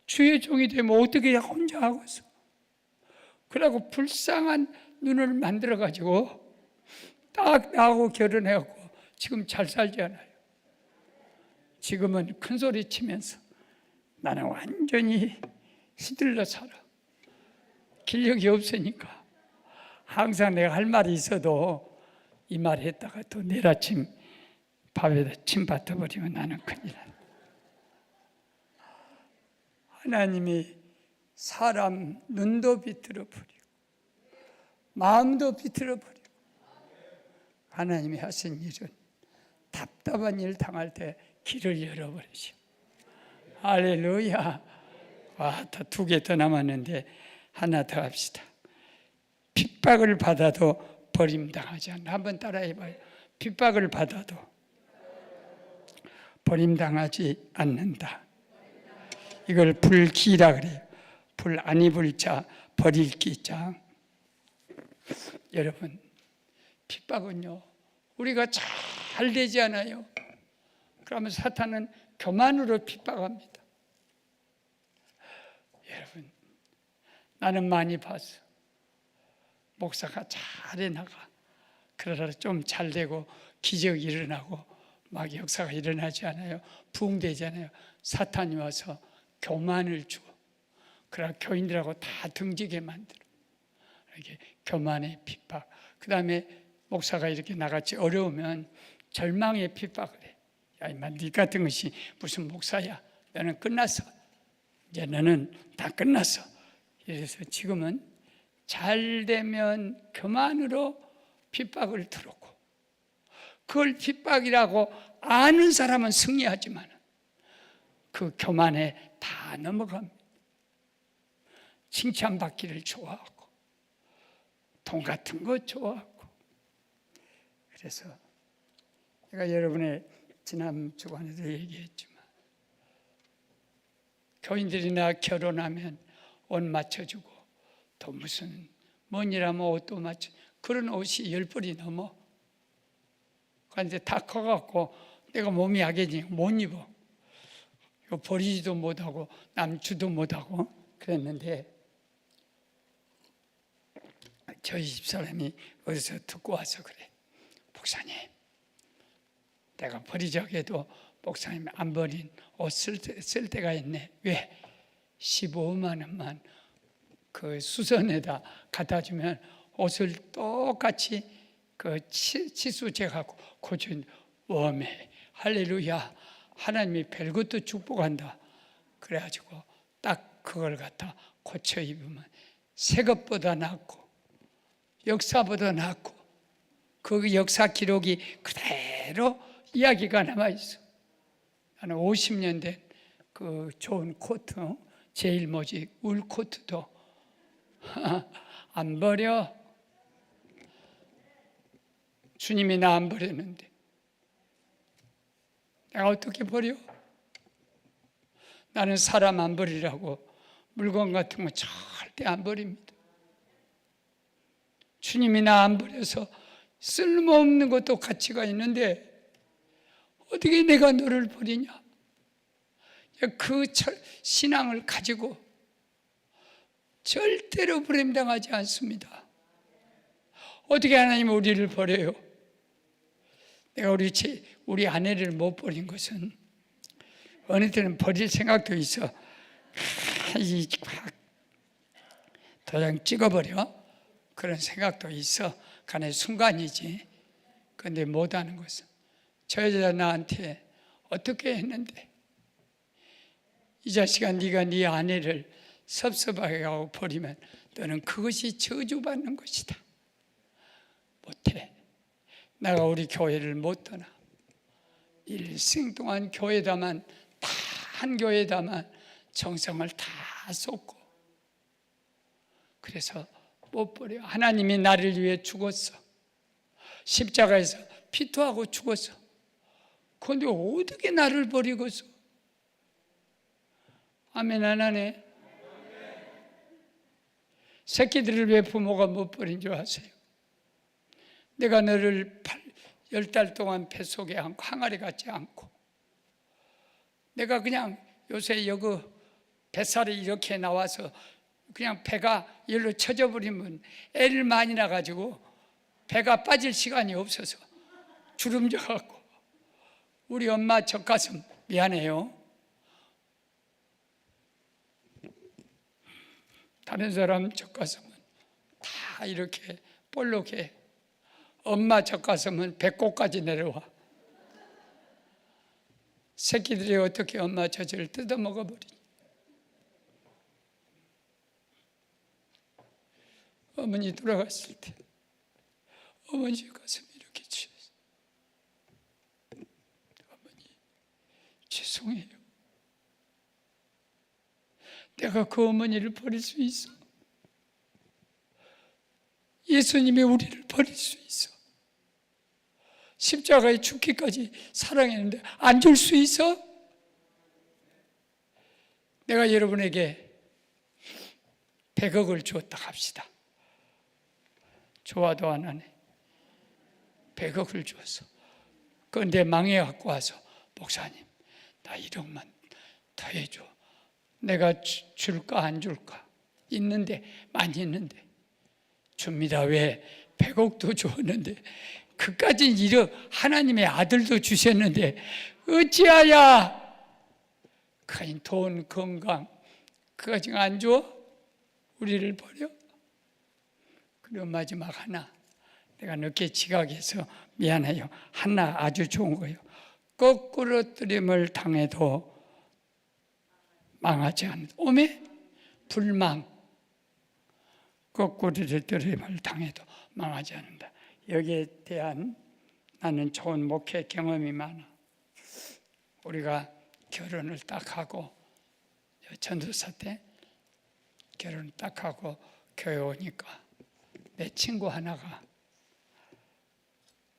주의 종이 되면 어떻게 혼자 하고 있어. 그러고 불쌍한 눈을 만들어 가지고 딱 나하고 결혼해갖고 지금 잘 살지 않아요. 지금은 큰 소리 치면서 나는 완전히 시들러 살아. 기력이 없으니까 항상 내가 할 말이 있어도 이 말 했다가 또 내일 아침 밥에다 침 뱉어버리면 나는 큰일 난다. 하나님이 사람 눈도 비틀어 버리고 마음도 비틀어 버리고 하나님이 하신 일은 답답한 일 당할 때 길을 열어버리죠. 할렐루야. 와, 다 2개 더 남았는데 하나 더 합시다. 핍박을 받아도 버림당하지 않는다. 한번 따라해봐요. 핍박을 받아도 버림당하지 않는다. 이걸 불기라 그래요. 불 안 입을 자, 버릴 기자. 여러분, 핍박은요, 우리가 잘 되지 않아요. 그러면 사탄은 교만으로 핍박합니다. 여러분, 나는 많이 봤어. 목사가 잘해 나가. 그러다 좀 잘 되고 기적이 일어나고 막 역사가 일어나지 않아요. 부흥되잖아요. 사탄이 와서 교만을 주고 그러나 교인들하고 다 등지게 만들어. 이렇게 교만의 핍박. 그 다음에 목사가 이렇게 나같이 어려우면 절망의 핍박을 해. 야, 임마, 네 같은 것이 무슨 목사야. 너는 끝났어. 이제 너는 다 끝났어. 그래서 지금은 잘 되면 교만으로 핍박을 들었고 그걸 핍박이라고 아는 사람은 승리하지만 그 교만에 다 넘어갑니다. 칭찬받기를 좋아하고 돈 같은 거 좋아하고. 그래서 제가 여러분의 지난 주간에도 얘기했지만 교인들이나 결혼하면 옷 맞춰주고 또 무슨 뭔일하면 옷도 맞춰. 그런 옷이 10벌이 넘어. 그런데 다 커갖고 내가 몸이 약해지니까 못 입어. 이거 버리지도 못하고 남주도 못하고 그랬는데 저희 집사람이 어디서 듣고 와서 그래. 목사님, 내가 버리자고 해도 목사님 안 버린 옷 쓸 때가 있네. 왜? 15만 원만 그 수선에다 갖다 주면 옷을 똑같이 그 치수 재갖고 고친 웜에 할렐루야. 하나님이 별것도 축복한다. 그래가지고 딱 그걸 갖다 고쳐 입으면 새 것보다 낫고 역사보다 낫고 그 역사 기록이 그대로 이야기가 남아있어. 나는 50년 된 그 좋은 코트, 제일 모직 울 코트도 안 버려. 주님이 나 안 버렸는데 내가 어떻게 버려? 나는 사람 안 버리라고 물건 같은 거 절대 안 버립니다. 주님이 나 안 버려서 쓸모없는 것도 가치가 있는데 어떻게 내가 너를 버리냐? 그 신앙을 가지고 절대로 버림당하지 않습니다. 어떻게 하나님은 우리를 버려요? 내가 우리 아내를 못 버린 것은 어느 때는 버릴 생각도 있어. 도장 찍어버려. 그런 생각도 있어. 간의 순간이지. 그런데 못하는 것은 저 여자 나한테 어떻게 했는데 이 자식아, 네가 네 아내를 섭섭하게 하고 버리면 너는 그것이 저주받는 것이다. 못해. 내가 우리 교회를 못 떠나. 일생 동안 교회다만 다 한 교회다만 정성을 다 쏟고 그래서 못 버려. 하나님이 나를 위해 죽었어. 십자가에서 피토하고 죽었어. 그런데 어떻게 나를 버리겠어? 아멘 안 하네. 새끼들을 왜 부모가 못 버린 줄 아세요? 내가 너를 10달 동안 뱃속에 안고 항아리 같지 않고 내가 그냥 요새 여기 뱃살이 이렇게 나와서 그냥 배가 열로 쳐져 버리면 애를 많이 낳아가지고 배가 빠질 시간이 없어서 주름져 갖고 우리 엄마 젖가슴 미안해요. 다른 사람 젖가슴은 다 이렇게 볼록해. 엄마 젖가슴은 배꼽까지 내려와. 새끼들이 어떻게 엄마 젖을 뜯어 먹어버리니. 어머니 돌아갔을 때 어머니 가슴이 이렇게 치였어요. 어머니 죄송해요. 내가 그 어머니를 버릴 수 있어? 예수님이 우리를 버릴 수 있어? 십자가에 죽기까지 사랑했는데 안 줄 수 있어? 내가 여러분에게 100억을 주었다 합시다. 좋아도 안 하네. 100억을 주었어. 그런데 망해갖고 와서 목사님 나 1억만 더 해줘. 내가 줄까 안 줄까? 있는데 많이 있는데 줍니다. 왜? 100억도 주었는데 그까진 1억 하나님의 아들도 주셨는데 어찌하야 그까진 돈 건강 그까진 안 줘? 우리를 버려? 그리고 마지막 하나 내가 늦게 지각해서 미안해요. 하나 아주 좋은 거예요. 거꾸로뜨림을 당해도 망하지 않는다. 오메? 불망. 거꾸로뜨림을 당해도 망하지 않는다. 여기에 대한 나는 좋은 목회 경험이 많아. 우리가 결혼을 딱 하고 전도사 때 결혼을 딱 하고 교회 오니까 내 친구 하나가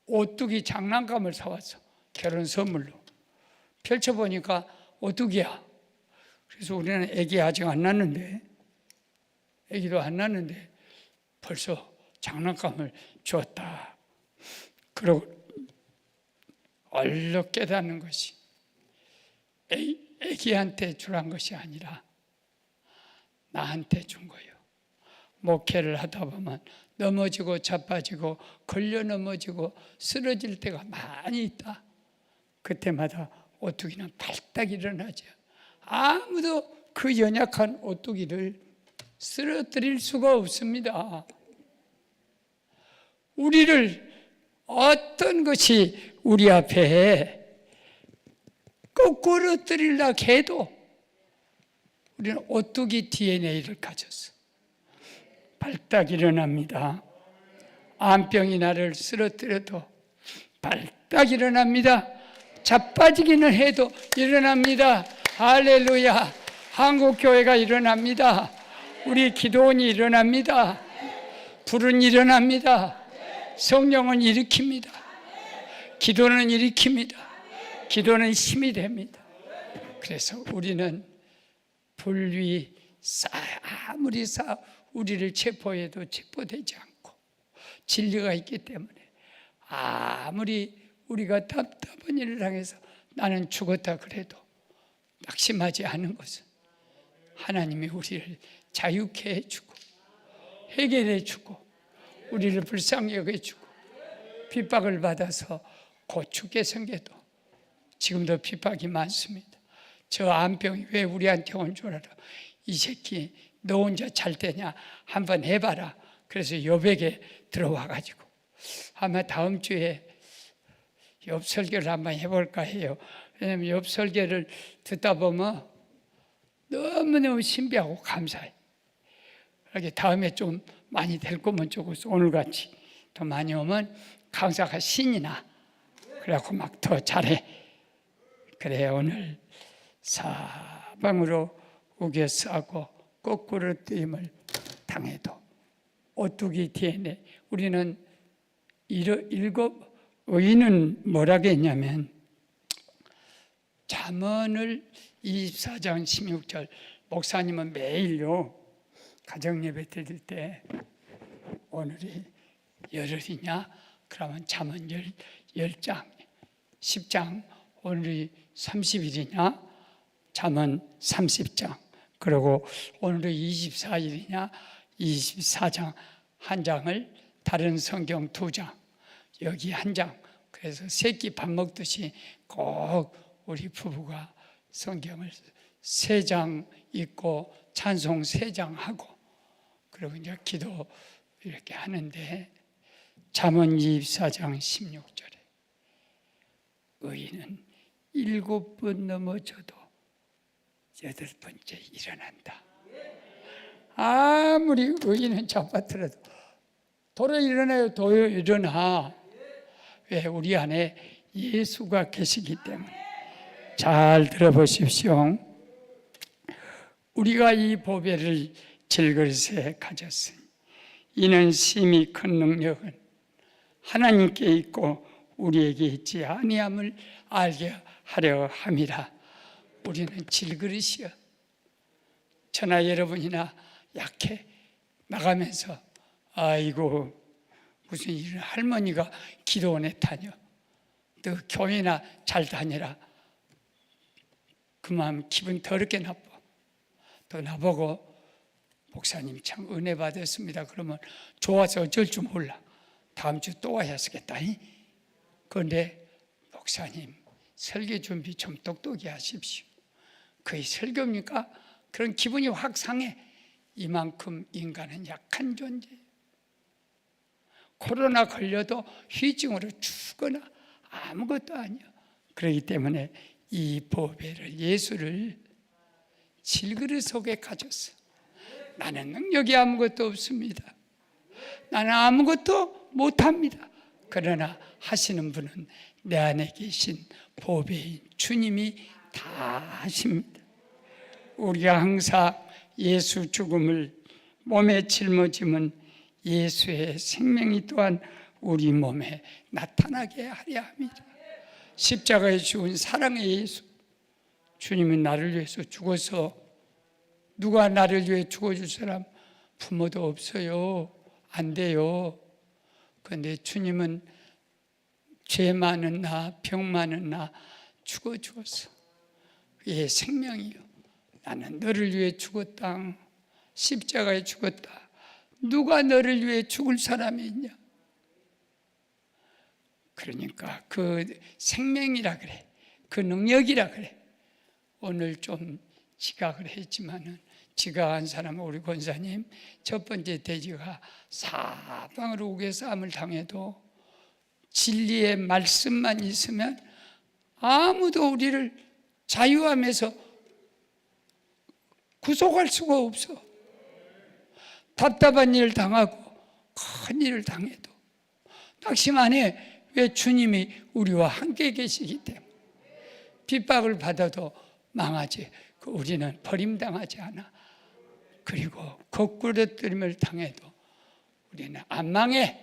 오뚜기 장난감을 사왔어. 결혼 선물로. 펼쳐보니까 오뚜기야. 그래서 우리는 아기 아직 안 낳았는데 아기도 안 낳았는데 벌써 장난감을 주었다. 그러고 얼른 깨닫는 것이 아기한테 주란 것이 아니라 나한테 준 거예요. 목회를 하다 보면 넘어지고 자빠지고 걸려 넘어지고 쓰러질 때가 많이 있다. 그때마다 오뚜기는 발딱 일어나죠. 아무도 그 연약한 오뚜기를 쓰러뜨릴 수가 없습니다. 우리를 어떤 것이 우리 앞에 거꾸로 뜨리려 해도 우리는 오뚜기 DNA를 가졌어. 발딱 일어납니다. 암병이 나를 쓰러뜨려도 발딱 일어납니다. 자빠지기는 해도 일어납니다. 할렐루야. 한국교회가 일어납니다. 우리 기도원이 일어납니다. 불은 일어납니다. 성령은 일으킵니다. 기도는 일으킵니다. 기도는 힘이 됩니다. 그래서 우리는 불위 아무리 우리를 체포해도 체포되지 않고 진리가 있기 때문에 아무리 우리가 답답한 일을 당해서 나는 죽었다 그래도 낙심하지 않은 것은 하나님이 우리를 자유케 해주고 해결해 주고 우리를 불쌍히 여겨주고 핍박을 받아서 곧 죽게 생겨도 지금도 핍박이 많습니다. 저 암병이 왜 우리한테 온 줄 알아? 이 새끼 너 혼자 잘 되냐? 한번 해봐라. 그래서 여백에 들어와가지고 아마 다음 주에 엽설교를 한번 해볼까 해요. 왜냐하면 엽설교를 듣다 보면 너무너무 신비하고 감사해. 이렇게 다음에 좀 많이 될 거면 좋겠어. 오늘같이 더 많이 오면 강사가 신이 나. 그래갖고 막 더 잘해. 그래 오늘 사방으로 우겨 싸고 거꾸로 뜨임을 당해도 오뚜기 DNA. 우리는 일곱 의인은 뭐라고 했냐면 잠언을 24장 16절 목사님은 매일요 가정예배 드릴 때 오늘이 열흘이냐? 그러면 잠언 10장 10장 오늘이 30일이냐? 잠언 30장 그리고 오늘이 24일이냐? 24장 한 장을 다른 성경 2장, 여기 1장. 그래서 새끼 밥 먹듯이 꼭 우리 부부가 성경을 3장 읽고 찬송 3장 하고, 그리고 이제 기도 이렇게 하는데, 잠언 24장 16절에 의인은 7번 넘어져도 8번째 일어난다. 아무리 의인은 잡아들어도 도로 일어나요. 도요 일어나. 왜? 우리 안에 예수가 계시기 때문에. 잘 들어보십시오. 우리가 이 보배를 질그릇에 가졌으니 이는 심히 큰 능력은 하나님께 있고 우리에게 있지 아니함을 알게 하려 함이라. 우리는 질그릇이요. 저나 여러분이나 약해 나가면서 아이고 무슨 일을 할머니가 기도원에 다녀, 너 교회나 잘 다니라. 그 마음 기분 더럽게 나빠. 또 나보고 목사님 참 은혜 받았습니다 그러면 좋아서 어쩔 줄 몰라. 다음 주 또 와야 쓰겠다. 그런데 목사님 설교 준비 좀 똑똑히 하십시오. 그게 설교입니까? 그런 기분이 확 상해. 이만큼 인간은 약한 존재예요. 코로나 걸려도 휴증으로 죽거나 아무것도 아니야. 그렇기 때문에 이 보배를, 예수를 질그릇 속에 가졌어. 나는 능력이 아무것도 없습니다. 나는 아무것도 못합니다. 그러나 하시는 분은 내 안에 계신 보배인 주님이 다 하십니다. 우리가 항상 예수 죽음을 몸에 짊어지면 예수의 생명이 또한 우리 몸에 나타나게 하려 합니다. 십자가에 죽은 사랑의 예수, 주님은 나를 위해서 죽어서, 누가 나를 위해 죽어줄 사람? 부모도 없어요. 안 돼요. 그런데 주님은 죄 많은 나, 병 많은 나 죽어 주었어. 그게 생명이요. 나는 너를 위해 죽었다. 십자가에 죽었다. 누가 너를 위해 죽을 사람이 있냐? 그러니까 그 생명이라 그래. 그 능력이라 그래. 오늘 좀 지각을 했지만은, 지각한 사람은 우리 권사님 첫 번째 돼지가 사방으로 우겨 싸움을 당해도 진리의 말씀만 있으면 아무도 우리를 자유함에서 구속할 수가 없어. 답답한 일을 당하고 큰 일을 당해도 낙심 안 해. 왜? 주님이 우리와 함께 계시기 때문에. 핍박을 받아도 망하지. 우리는 버림당하지 않아. 그리고 거꾸러뜨림을 당해도 우리는 안 망해.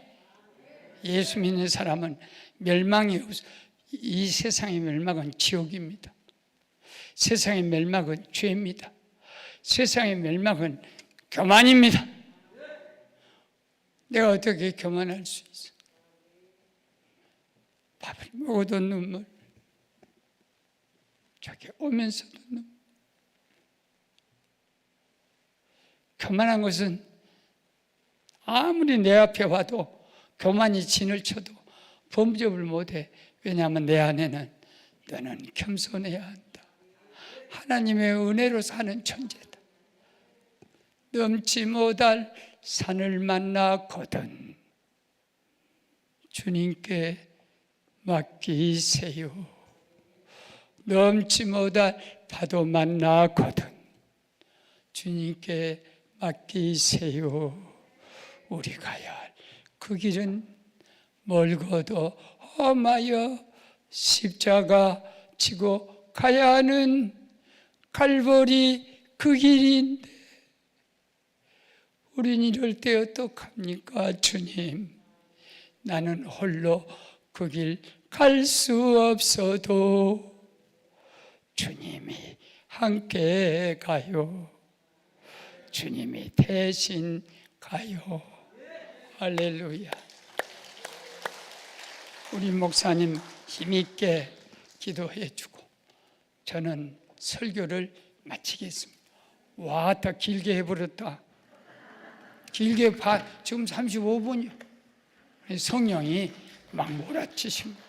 예수 믿는 사람은 멸망이 없어. 이 세상의 멸망은 지옥입니다. 세상의 멸망은 죄입니다. 세상의 멸망은 교만입니다. 내가 어떻게 교만할 수 있어? 밥을 먹어도 눈물, 저기 오면서도 눈물. 교만한 것은 아무리 내 앞에 와도 교만이 진을 쳐도 범접을 못해. 왜냐하면 내 안에는 너는 겸손해야 한다. 하나님의 은혜로 사는 천재다. 넘지 못할 산을 만나거든 주님께 맡기세요. 넘지 못할 파도 만나거든 주님께 맡기세요. 우리 가야 할 그 길은 멀고도 험하여 십자가 지고 가야 하는 갈보리 그 길인데 우린 이럴 때 어떡합니까? 주님, 나는 홀로 그 길 갈 수 없어도 주님이 함께 가요. 주님이 대신 가요. 할렐루야. 우리 목사님 힘있게 기도해 주고 저는 설교를 마치겠습니다. 와, 다 길게 해버렸다. 길게 지금 35분이요. 성령이 막 몰아치십니다.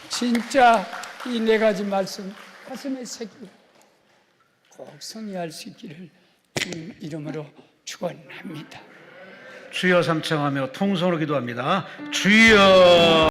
진짜 이 네 가지 말씀 가슴에 새기고 꼭 승리할 수 있기를 주님 이름으로 축원합니다. 주여 삼창하며 통성으로 기도합니다. 주여.